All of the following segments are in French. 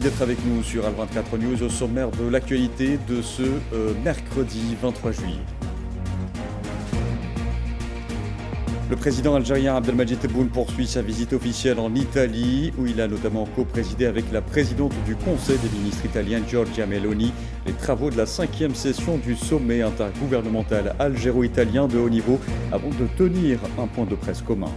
d'être avec nous sur Al24 News au sommaire de l'actualité de ce mercredi 23 juillet. Le président algérien Abdelmadjid Tebboune poursuit sa visite officielle en Italie, où il a notamment co-présidé avec la présidente du Conseil des ministres italien Giorgia Meloni les travaux de la 5e session du sommet intergouvernemental algéro-italien de haut niveau avant de tenir un point de presse commun.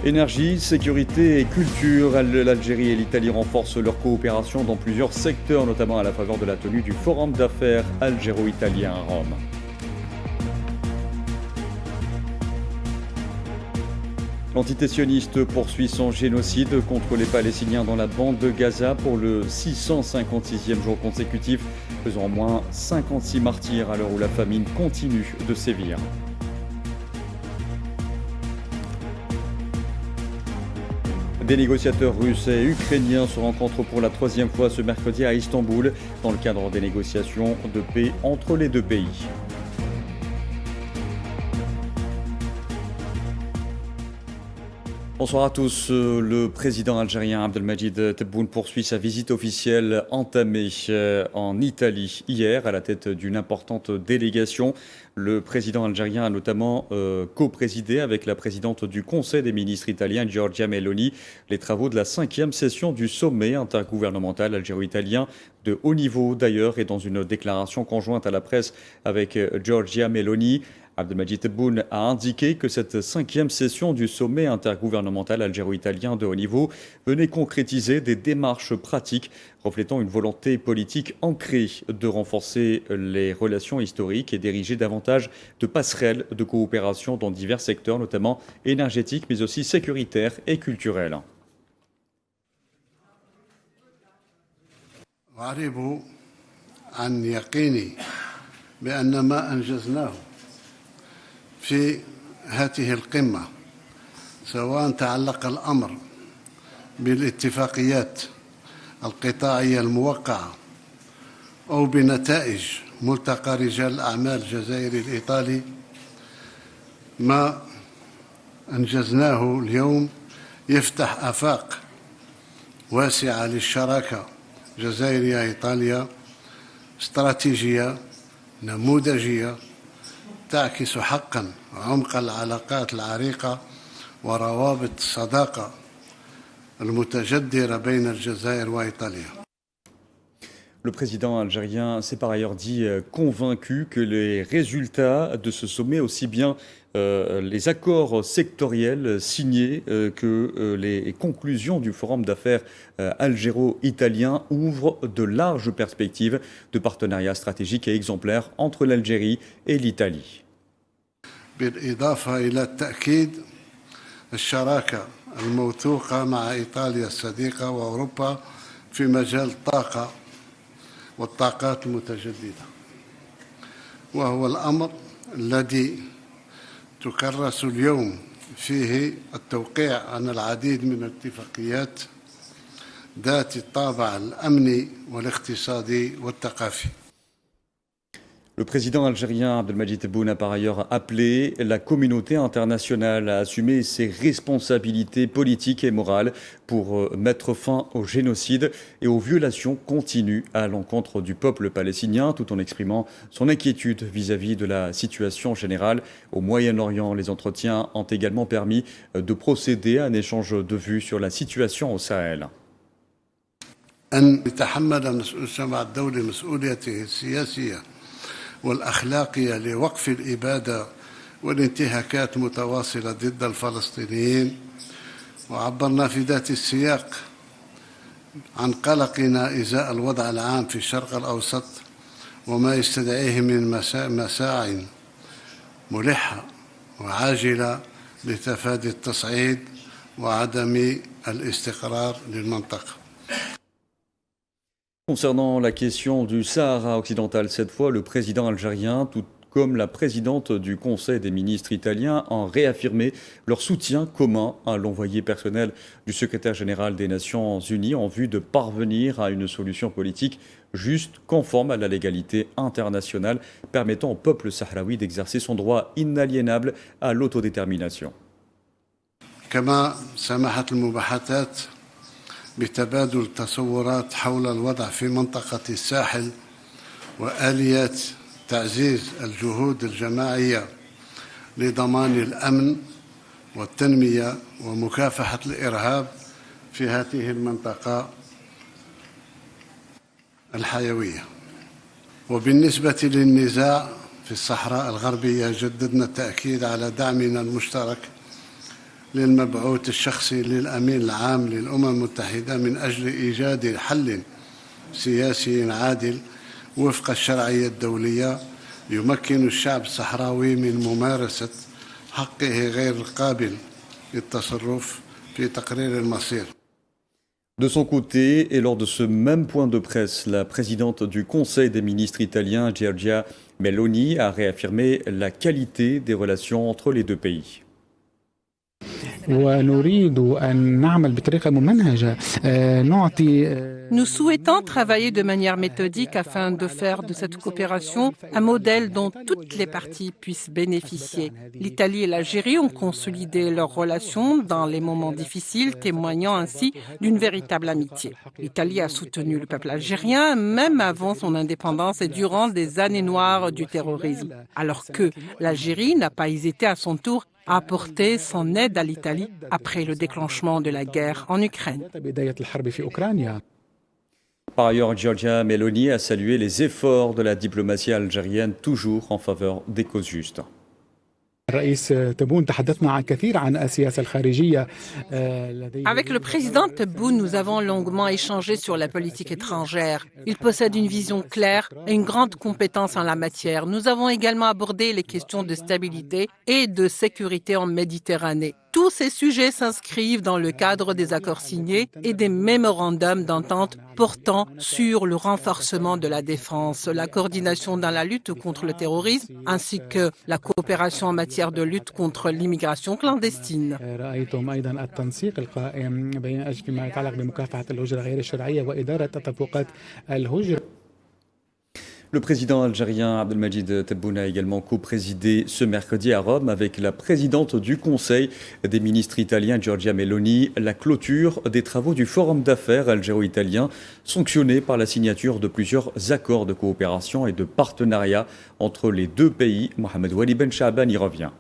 Énergie, sécurité et culture, l'Algérie et l'Italie renforcent leur coopération dans plusieurs secteurs, notamment à la faveur de la tenue du Forum d'affaires algéro-italien à Rome. L'entité sioniste poursuit son génocide contre les Palestiniens dans la bande de Gaza pour le 656e jour consécutif, faisant au moins 56 martyrs à l'heure où la famine continue de sévir. Des négociateurs russes et ukrainiens se rencontrent pour la 3e fois ce mercredi à Istanbul dans le cadre des négociations de paix entre les deux pays. Bonsoir à tous. Le président algérien Abdelmadjid Tebboune poursuit sa visite officielle entamée en Italie hier à la tête d'une importante délégation. Le président algérien a notamment co-présidé avec la présidente du Conseil des ministres italien Giorgia Meloni les travaux de la 5e session du sommet intergouvernemental algéro-italien de haut niveau d'ailleurs, et dans une déclaration conjointe à la presse avec Giorgia Meloni, Abdelmadjid Tebboune a indiqué que cette 5e session du sommet intergouvernemental algéro-italien de haut niveau venait concrétiser des démarches pratiques reflétant une volonté politique ancrée de renforcer les relations historiques et d'ériger davantage de passerelles de coopération dans divers secteurs, notamment énergétiques, mais aussi sécuritaires et culturels. في هذه القمة سواء تعلق الأمر بالاتفاقيات القطاعية الموقعة أو بنتائج ملتقى رجال الأعمال الجزائري الإيطالي. ما أنجزناه اليوم يفتح آفاق واسعة للشراكة جزائرية إيطاليا استراتيجية نموذجية تعكس حقا عمق العلاقات العريقة وروابط الصداقة المتجدرة بين الجزائر وإيطاليا. Le président algérien s'est par ailleurs dit convaincu que les résultats de ce sommet, aussi bien les accords sectoriels signés que les conclusions du Forum d'affaires algéro-italien ouvrent de larges perspectives de partenariat stratégique et exemplaire entre l'Algérie et l'Italie. بالإضافة إلى التأكيد الشراكة الموثوقة مع إيطاليا الصديقة وأوروبا في مجال الطاقة والطاقات المتجددة، وهو الأمر الذي تكرس اليوم فيه التوقيع عن العديد من الاتفاقيات ذات الطابع الأمني والاقتصادي والثقافي. Le président algérien Abdelmadjid Tebboune a par ailleurs appelé la communauté internationale à assumer ses responsabilités politiques et morales pour mettre fin au génocide et aux violations continues à l'encontre du peuple palestinien, tout en exprimant son inquiétude vis-à-vis de la situation générale au Moyen-Orient. Les entretiens ont également permis de procéder à un échange de vues sur la situation au Sahel. والأخلاقية لوقف الإبادة والانتهاكات متواصلة ضد الفلسطينيين، وعبرنا في ذات السياق عن قلقنا إزاء الوضع العام في الشرق الأوسط وما يستدعيه من مساع ملحة وعاجلة لتفادي التصعيد وعدم الاستقرار للمنطقة. Concernant la question du Sahara occidental, cette fois, le président algérien, tout comme la présidente du Conseil des ministres italien, ont réaffirmé leur soutien commun à l'envoyé personnel du secrétaire général des Nations Unies en vue de parvenir à une solution politique juste, conforme à la légalité internationale, permettant au peuple sahraoui d'exercer son droit inaliénable à l'autodétermination. كما سمحت المباحثات بتبادل التصورات حول الوضع في منطقة الساحل وآليات تعزيز الجهود الجماعية لضمان الأمن والتنمية ومكافحة الإرهاب في هذه المنطقة الحيوية. وبالنسبة للنزاع في الصحراء الغربية جددنا التأكيد على دعمنا المشترك للمبعوث الشخصي للأمين العام للأمم المتحدة من أجل إيجاد حل سياسي عادل وفق الشرعية الدولية يمكن الشعب الصحراوي من ممارسة حقه غير القابل للتصرف في تقرير المصير. De son côté, et lors de ce même point de presse, la présidente du Conseil des ministres italien, Giorgia Meloni, a réaffirmé la qualité des relations entre les deux pays. Nous souhaitons travailler de manière méthodique afin de faire de cette coopération un modèle dont toutes les parties puissent bénéficier. L'Italie et l'Algérie ont consolidé leurs relations dans les moments difficiles, témoignant ainsi d'une véritable amitié. L'Italie a soutenu le peuple algérien même avant son indépendance et durant des années noires du terrorisme, alors que l'Algérie n'a pas hésité à son tour à apporter son aide à l'Italie après le déclenchement de la guerre en Ukraine. Par ailleurs, Giorgia Meloni a salué les efforts de la diplomatie algérienne toujours en faveur des causes justes. Avec le président Tebboune, nous avons longuement échangé sur la politique étrangère. Il possède une vision claire et une grande compétence en la matière. Nous avons également abordé les questions de stabilité et de sécurité en Méditerranée. Tous ces sujets s'inscrivent dans le cadre des accords signés et des mémorandums d'entente portant sur le renforcement de la défense, la coordination dans la lutte contre le terrorisme, ainsi que la coopération en matière de lutte contre l'immigration clandestine. Le président algérien Abdelmadjid Tebboune a également co-présidé ce mercredi à Rome avec la présidente du Conseil des ministres italiens Giorgia Meloni la clôture des travaux du Forum d'affaires algéro-italien sanctionné par la signature de plusieurs accords de coopération et de partenariat entre les deux pays. Mohamed Wali Ben Shaaban y revient.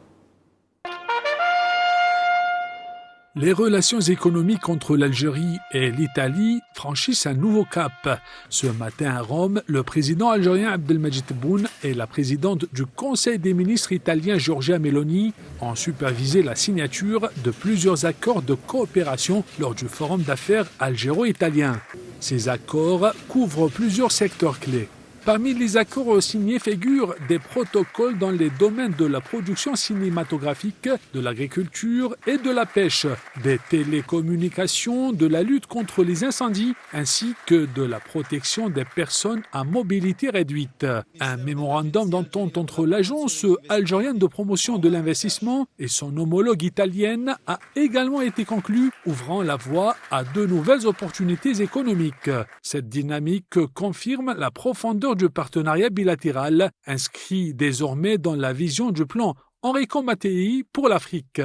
Les relations économiques entre l'Algérie et l'Italie franchissent un nouveau cap. Ce matin à Rome, le président algérien Abdelmadjid Tebboune et la présidente du Conseil des ministres italien Giorgia Meloni ont supervisé la signature de plusieurs accords de coopération lors du Forum d'affaires algéro-italien. Ces accords couvrent plusieurs secteurs clés. Parmi les accords signés figurent des protocoles dans les domaines de la production cinématographique, de l'agriculture et de la pêche, des télécommunications, de la lutte contre les incendies, ainsi que de la protection des personnes à mobilité réduite. Un mémorandum d'entente entre l'agence algérienne de promotion de l'investissement et son homologue italienne a également été conclu, ouvrant la voie à de nouvelles opportunités économiques. Cette dynamique confirme la profondeur du partenariat bilatéral, inscrit désormais dans la vision du plan Enrico Mattei pour l'Afrique.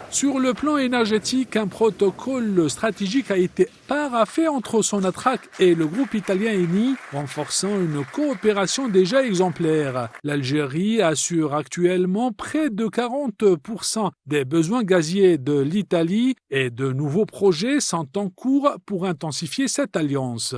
Sur le plan énergétique, un protocole stratégique a été paraphé entre Sonatrach et le groupe italien Eni, renforçant une coopération déjà exemplaire. L'Algérie assure actuellement près de 40% des besoins gaziers de l'Italie et de nouveaux projets sont en cours pour intensifier cette alliance.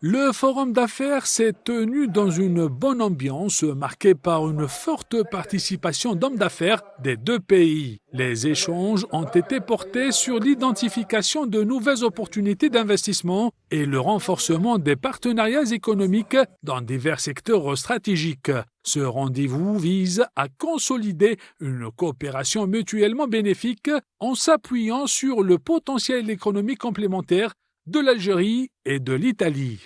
Le forum d'affaires s'est tenu dans une bonne ambiance, marquée par une forte participation d'hommes d'affaires des deux pays. Les échanges ont été portés sur l'identification de nouvelles opportunités d'investissement et le renforcement des partenariats économiques dans divers secteurs stratégiques. Ce rendez-vous vise à consolider une coopération mutuellement bénéfique en s'appuyant sur le potentiel économique complémentaire de l'Algérie et de l'Italie.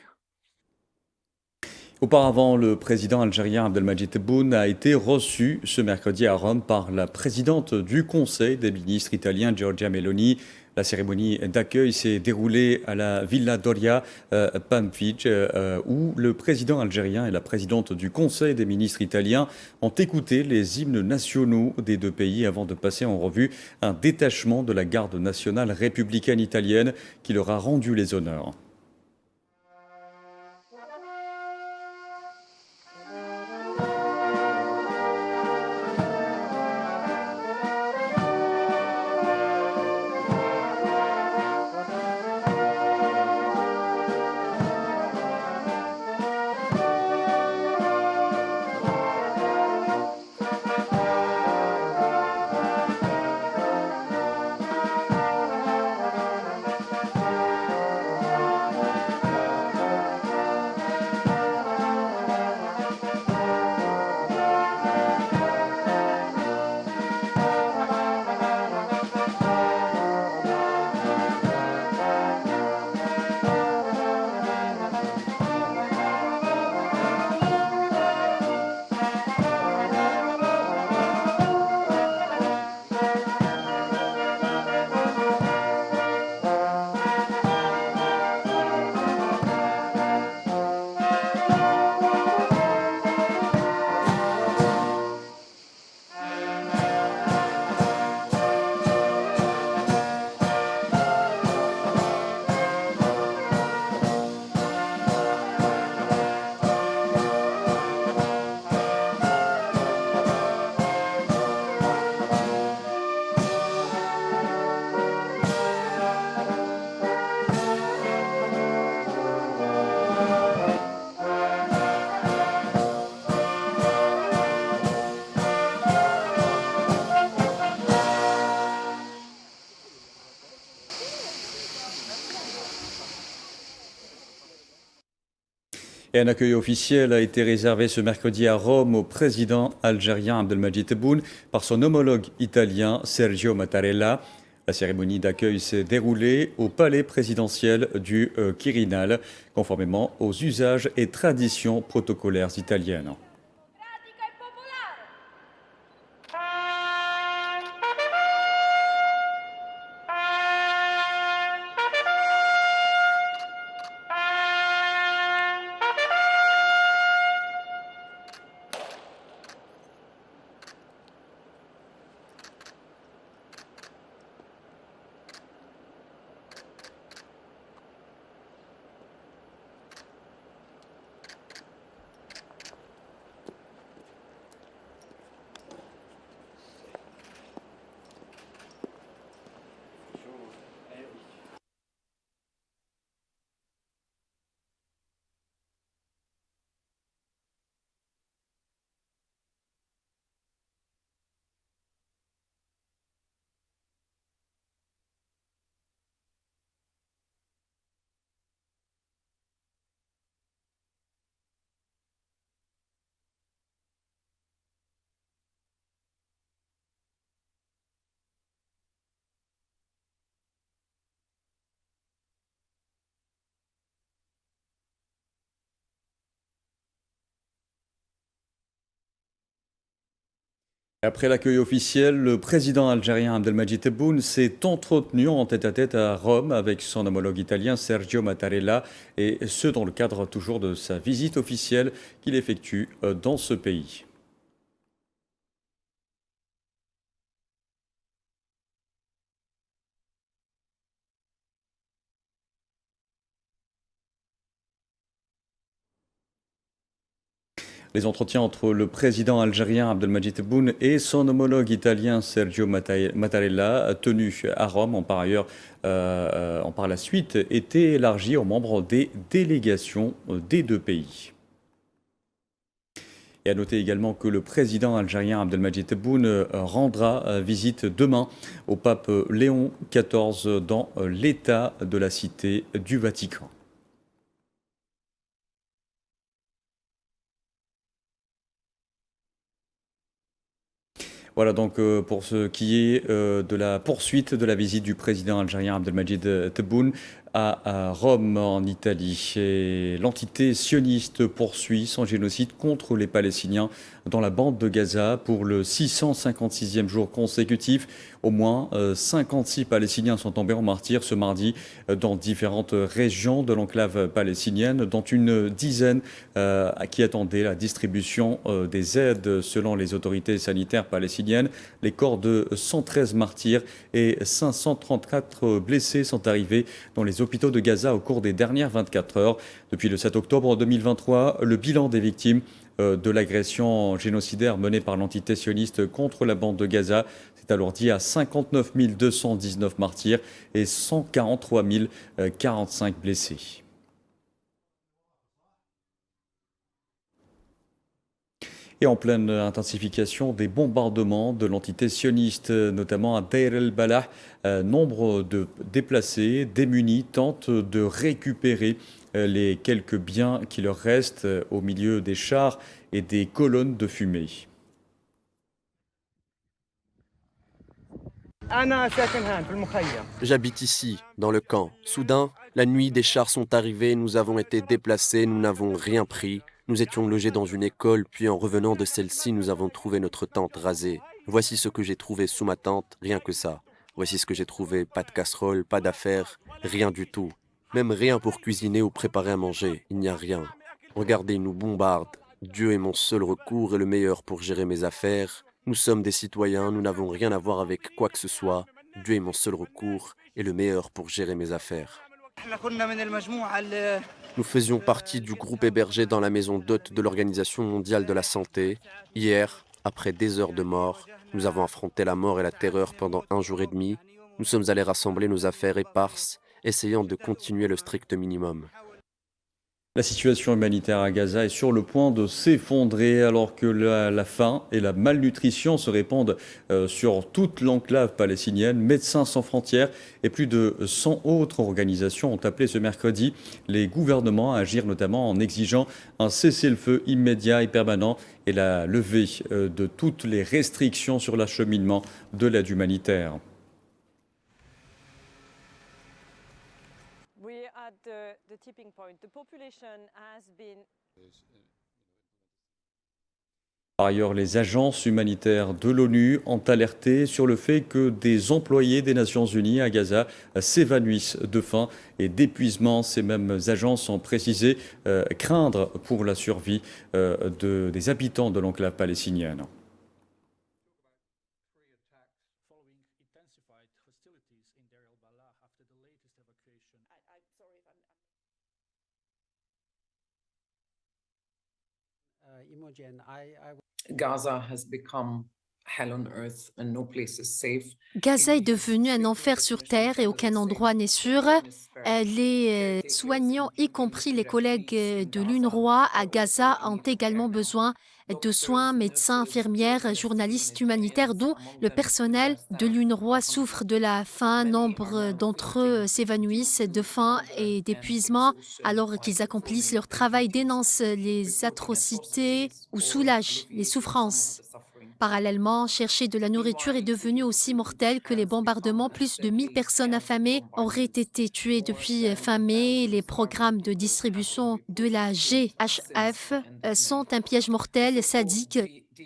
Auparavant, le président algérien Abdelmadjid Tebboune a été reçu ce mercredi à Rome par la présidente du Conseil des ministres italien Giorgia Meloni. La cérémonie d'accueil s'est déroulée à la Villa Doria Pamfich, où le président algérien et la présidente du Conseil des ministres italiens ont écouté les hymnes nationaux des deux pays avant de passer en revue un détachement de la garde nationale républicaine italienne qui leur a rendu les honneurs. Et un accueil officiel a été réservé ce mercredi à Rome au président algérien Abdelmadjid Tebboune par son homologue italien Sergio Mattarella. La cérémonie d'accueil s'est déroulée au palais présidentiel du Quirinal, conformément aux usages et traditions protocolaires italiennes. Après l'accueil officiel, le président algérien Abdelmadjid Tebboune s'est entretenu en tête-à-tête à Rome avec son homologue italien Sergio Mattarella, et ce dans le cadre toujours de sa visite officielle qu'il effectue dans ce pays. Les entretiens entre le président algérien Abdelmadjid Tebboune et son homologue italien Sergio Mattarella, tenus à Rome, ont par la suite été élargis aux membres des délégations des deux pays. Et à noter également que le président algérien Abdelmadjid Tebboune rendra visite demain au pape Léon XIV dans l'État de la Cité du Vatican. Voilà donc pour ce qui est de la poursuite de la visite du président algérien Abdelmadjid Tebboune à Rome, en Italie. Et l'entité sioniste poursuit son génocide contre les Palestiniens dans la bande de Gaza pour le 656e jour consécutif. Au moins 56 Palestiniens sont tombés en martyrs ce mardi dans différentes régions de l'enclave palestinienne, dont une dizaine qui attendaient la distribution des aides. Selon les autorités sanitaires palestiniennes, les corps de 113 martyrs et 534 blessés sont arrivés dans les hôpitaux de Gaza au cours des dernières 24 heures. Depuis le 7 octobre 2023, le bilan des victimes de l'agression génocidaire menée par l'entité sioniste contre la bande de Gaza s'est alourdi à 59 219 martyrs et 143 045 blessés. Et en pleine intensification des bombardements de l'entité sioniste, notamment à Deir el-Balah, nombre de déplacés démunis tentent de récupérer les quelques biens qui leur restent au milieu des chars et des colonnes de fumée. J'habite ici, dans le camp. Soudain, la nuit, des chars sont arrivés, nous avons été déplacés, nous n'avons rien pris. Nous étions logés dans une école, puis en revenant de celle-ci, nous avons trouvé notre tente rasée. Voici ce que j'ai trouvé sous ma tente, rien que ça. Voici ce que j'ai trouvé, pas de casserole, pas d'affaires, rien du tout. Même rien pour cuisiner ou préparer à manger, il n'y a rien. Regardez, ils nous bombardent. Dieu est mon seul recours et le meilleur pour gérer mes affaires. Nous sommes des citoyens, nous n'avons rien à voir avec quoi que ce soit. Dieu est mon seul recours et le meilleur pour gérer mes affaires. Nous faisions partie du groupe hébergé dans la maison d'hôtes de l'Organisation mondiale de la santé. Hier, après des heures de mort, nous avons affronté la mort et la terreur pendant 1 jour et demi. Nous sommes allés rassembler nos affaires éparses, essayant de continuer le strict minimum. La situation humanitaire à Gaza est sur le point de s'effondrer alors que la faim et la malnutrition se répandent sur toute l'enclave palestinienne. Médecins sans frontières et plus de 100 autres organisations ont appelé ce mercredi les gouvernements à agir, notamment en exigeant un cessez-le-feu immédiat et permanent et la levée de toutes les restrictions sur l'acheminement de l'aide humanitaire. Par ailleurs, les agences humanitaires de l'ONU ont alerté sur le fait que des employés des Nations Unies à Gaza s'évanouissent de faim et d'épuisement. Ces mêmes agences ont précisé craindre pour la survie des habitants de l'enclave palestinienne. Gaza est devenu un enfer sur terre et aucun endroit n'est sûr. Les soignants, y compris les collègues de l'UNRWA à Gaza, ont également besoin de soins, médecins, infirmières, journalistes humanitaires, dont le personnel de l'UNRWA souffre de la faim. Nombre d'entre eux s'évanouissent de faim et d'épuisement alors qu'ils accomplissent leur travail, dénoncent les atrocités ou soulagent les souffrances. Parallèlement, chercher de la nourriture est devenu aussi mortel que les bombardements. Plus de 1000 personnes affamées auraient été tuées depuis fin mai. Les programmes de distribution de la GHF sont un piège mortel, sadique.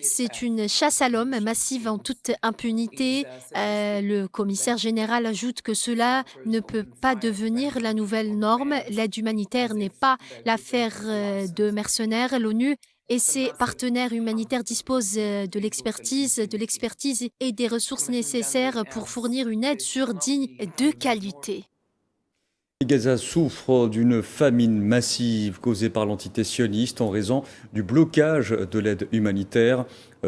C'est une chasse à l'homme massive en toute impunité. Le commissaire général ajoute que cela ne peut pas devenir la nouvelle norme. L'aide humanitaire n'est pas l'affaire de mercenaires. L'ONU et ses partenaires humanitaires disposent de l'expertise et des ressources nécessaires pour fournir une aide digne de qualité. Gaza souffre d'une famine massive causée par l'entité sioniste en raison du blocage de l'aide humanitaire.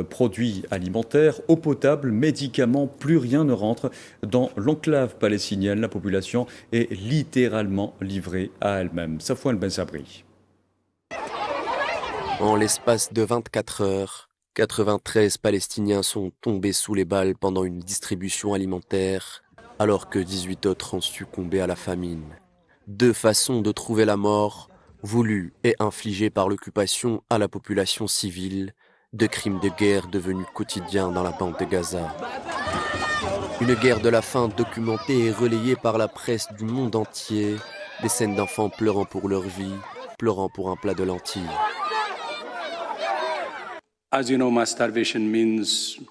Produits alimentaires, eau potable, médicaments, plus rien ne rentre dans l'enclave palestinienne. La population est littéralement livrée à elle-même. Safouane Ben Sabri. En l'espace de 24 heures, 93 Palestiniens sont tombés sous les balles pendant une distribution alimentaire, alors que 18 autres ont succombé à la famine. 2 façons de trouver la mort, voulues et infligées par l'occupation à la population civile, 2 crimes de guerre devenus quotidiens dans la bande de Gaza. Une guerre de la faim documentée et relayée par la presse du monde entier. Des scènes d'enfants pleurant pour leur vie, pleurant pour un plat de lentilles.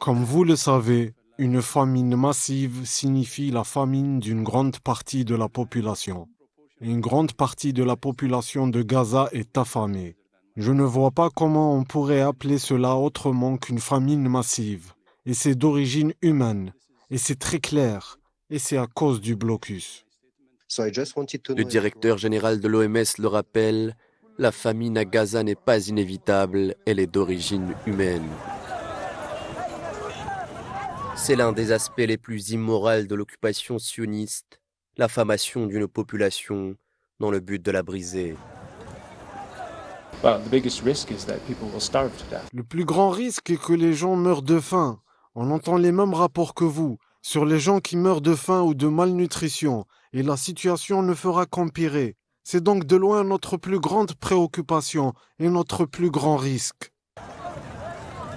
Comme vous le savez, une famine massive signifie la famine d'une grande partie de la population. Une grande partie de la population de Gaza est affamée. Je ne vois pas comment on pourrait appeler cela autrement qu'une famine massive. Et c'est d'origine humaine. Et c'est très clair. Et c'est à cause du blocus. Le directeur général de l'OMS le rappelle, la famine à Gaza n'est pas inévitable, elle est d'origine humaine. C'est l'un des aspects les plus immoraux de l'occupation sioniste, l'affamation d'une population dans le but de la briser. Le plus grand risque est que les gens meurent de faim. On entend les mêmes rapports que vous sur les gens qui meurent de faim ou de malnutrition, et la situation ne fera qu'empirer. C'est donc de loin notre plus grande préoccupation et notre plus grand risque.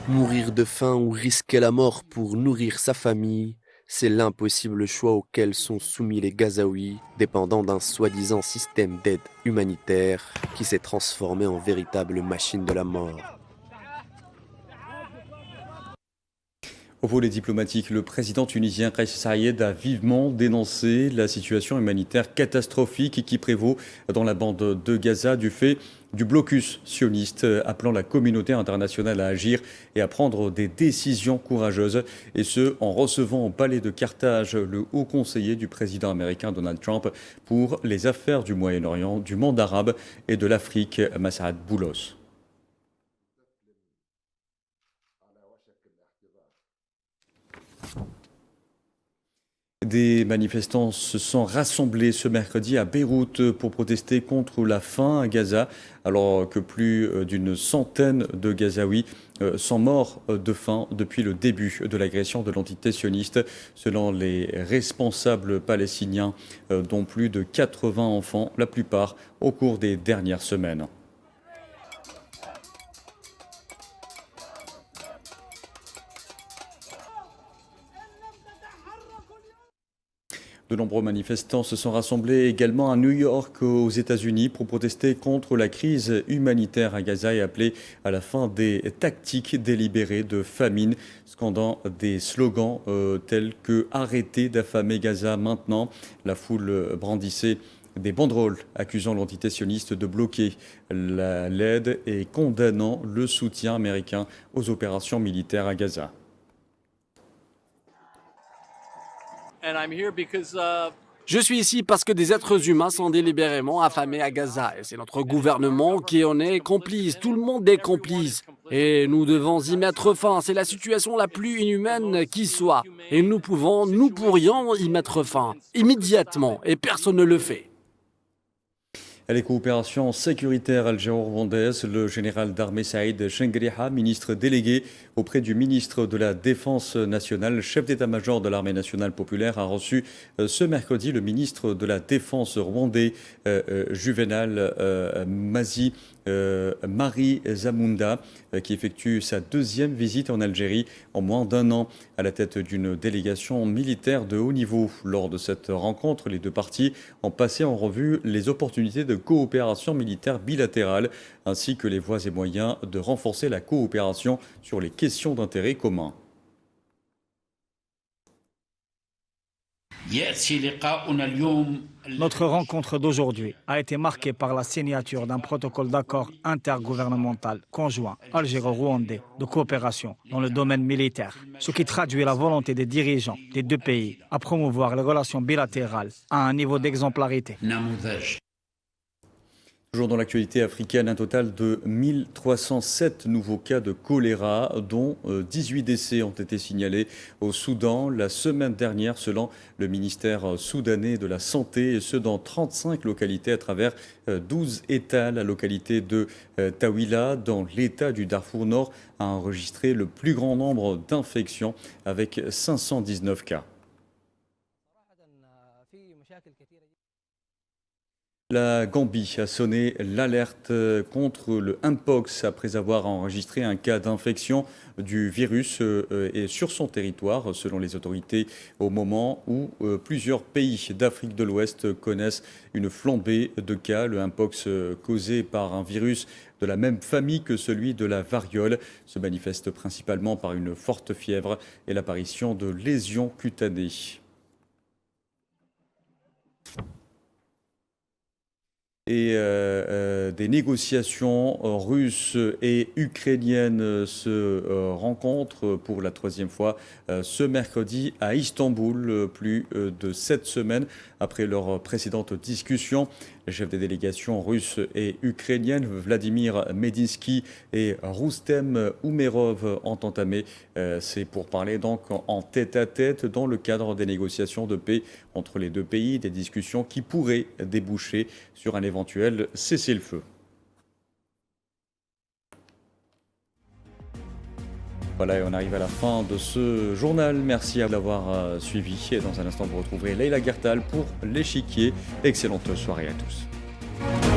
Mourir de faim ou risquer la mort pour nourrir sa famille, c'est l'impossible choix auquel sont soumis les Gazaouis, dépendant d'un soi-disant système d'aide humanitaire qui s'est transformé en véritable machine de la mort. Au volet diplomatique, le président tunisien Kais Saied a vivement dénoncé la situation humanitaire catastrophique qui prévaut dans la bande de Gaza du fait du blocus sioniste, appelant la communauté internationale à agir et à prendre des décisions courageuses, et ce, en recevant au palais de Carthage le haut conseiller du président américain Donald Trump pour les affaires du Moyen-Orient, du monde arabe et de l'Afrique, Massaad Boulos. Des manifestants se sont rassemblés ce mercredi à Beyrouth pour protester contre la faim à Gaza, alors que plus d'une centaine de Gazaouis sont morts de faim depuis le début de l'agression de l'entité sioniste, selon les responsables palestiniens, dont plus de 80 enfants, la plupart au cours des dernières semaines. De nombreux manifestants se sont rassemblés également à New York, aux États-Unis, pour protester contre la crise humanitaire à Gaza et appeler à la fin des tactiques délibérées de famine, scandant des slogans tels que « Arrêtez d'affamer Gaza maintenant ». La foule brandissait des banderoles accusant l'entité sioniste de bloquer l'aide et condamnant le soutien américain aux opérations militaires à Gaza. Je suis ici parce que des êtres humains sont délibérément affamés à Gaza. Et c'est notre gouvernement qui en est complice. Tout le monde est complice. Et nous devons y mettre fin. C'est la situation la plus inhumaine qui soit. Et nous pourrions y mettre fin immédiatement. Et personne ne le fait. Les coopérations sécuritaires algéro-rwandaises, le général d'armée Saïd Chengriha, ministre délégué auprès du ministre de la Défense nationale, chef d'état-major de l'armée nationale populaire, a reçu ce mercredi le ministre de la Défense rwandais, Juvenal Mazi Marie Zamunda, qui effectue sa deuxième visite en Algérie en moins d'un an à la tête d'une délégation militaire de haut niveau. Lors de cette rencontre, les deux parties ont passé en revue les opportunités de coopération militaire bilatérale ainsi que les voies et moyens de renforcer la coopération sur les questions d'intérêt commun. Notre rencontre d'aujourd'hui a été marquée par la signature d'un protocole d'accord intergouvernemental conjoint algéro-rwandais de coopération dans le domaine militaire, ce qui traduit la volonté des dirigeants des deux pays à promouvoir les relations bilatérales à un niveau d'exemplarité. Toujours dans l'actualité africaine, un total de 1307 nouveaux cas de choléra, dont 18 décès ont été signalés au Soudan la semaine dernière, selon le ministère soudanais de la Santé, et ce dans 35 localités à travers 12 États. La localité de Tawila, dans l'État du Darfour Nord, a enregistré le plus grand nombre d'infections avec 519 cas. La Gambie a sonné l'alerte contre le Mpox après avoir enregistré un cas d'infection du virus et sur son territoire, selon les autorités, au moment où plusieurs pays d'Afrique de l'Ouest connaissent une flambée de cas. Le Mpox causé par un virus de la même famille que celui de la variole se manifeste principalement par une forte fièvre et l'apparition de lésions cutanées. Et des négociations russes et ukrainiennes se rencontrent pour la troisième fois ce mercredi à Istanbul, plus de 7 semaines après leur précédente discussion. Les chefs des délégations russes et ukrainiennes, Vladimir Medinsky et Roustem Umerov, ont entamé ces pourparlers donc en tête-à-tête dans le cadre des négociations de paix entre les deux pays, des discussions qui pourraient déboucher sur un éventuel cessez-le-feu. Voilà, et on arrive à la fin de ce journal. Merci à vous d'avoir suivi. Et dans un instant, vous retrouverez Leïla Gertal pour l'échiquier. Excellente soirée à tous.